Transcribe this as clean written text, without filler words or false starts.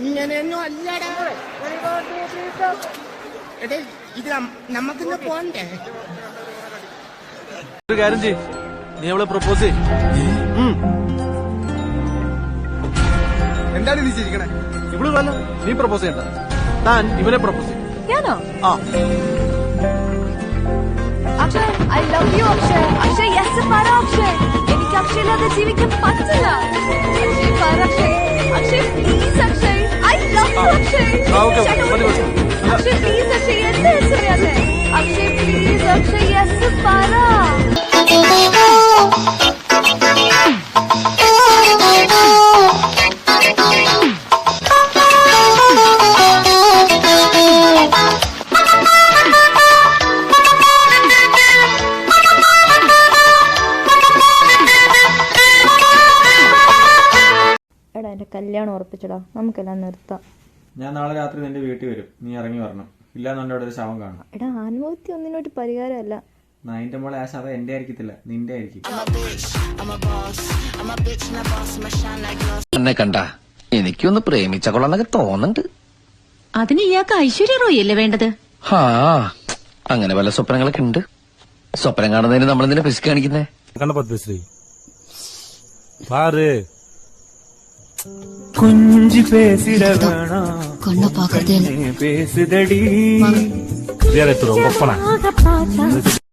ഇങ്ങനെയൊന്നും അല്ലടാ. എടേ ഇത് നമുക്കിന്ന് പോണ്ടേ? ഒരു കാര്യം ചെയ്യ്, നീ അവളെ പ്രപ്പോസ് ചെയ്യ്. എന്താണ് നീ ചിരിക്കണേ? ഇവള് വല്ല നീ പ്രപ്പോസ് ചെയ്യണ്ട, താൻ ഇവനെ പ്രപ്പോസ് ചെയ്യും. Akshay, I love you, Akshay. Akshay, yes, പറ അക്ഷയ്. എനിക്ക് അക്ഷയില്ലാതെ ജീവിക്കാൻ പറ്റില്ല. അക്ഷയ്, പറ Akshay. Akshay, please Akshay. I love you, Akshay. Akshay, please Akshay, എന്താ ചെയ്യാതെ? അക്ഷയ്, please അക്ഷയ്, yes, പറ. എടാ എന്റെ കല്യാണം ഉറപ്പിച്ചടാ, നമുക്കെല്ലാം നിർത്താം. ഞാൻ നാളെ രാത്രി നിന്റെ വീട്ടിൽ വരും, നീ ഇറങ്ങി വരണം. ഇല്ലാന്നുണ്ടെ അവിടെ ഒരു ശവം കാണും. എടാ ആത്മഹത്യ ഒന്നിനൊരു പരിഹാരമല്ല. നായിന്റെ മോളെ ആ ശവം എന്റെ ആയിരിക്കത്തില്ല, നിന്റെ ആയിരിക്കും. എന്നെ കണ്ട എനിക്കൊന്ന് പ്രേമിച്ച കൊള്ളാന്നൊക്കെ തോന്നുന്നുണ്ട്. അതിന് ഇയാൾക്ക് ഐശ്വര്യ റോയ് അല്ലേ വേണ്ടത്? ഹാ, അങ്ങനെ പല സ്വപ്നങ്ങളൊക്കെ ഉണ്ട്. സ്വപ്നം കാണുന്നതിന് നമ്മൾ എന്തിനാ പിശുക്ക് കാണിക്കുന്നേ? പത്മശ്രീ പാറ് കുഞ്ചി പേസിട വേണം പേസുതടി.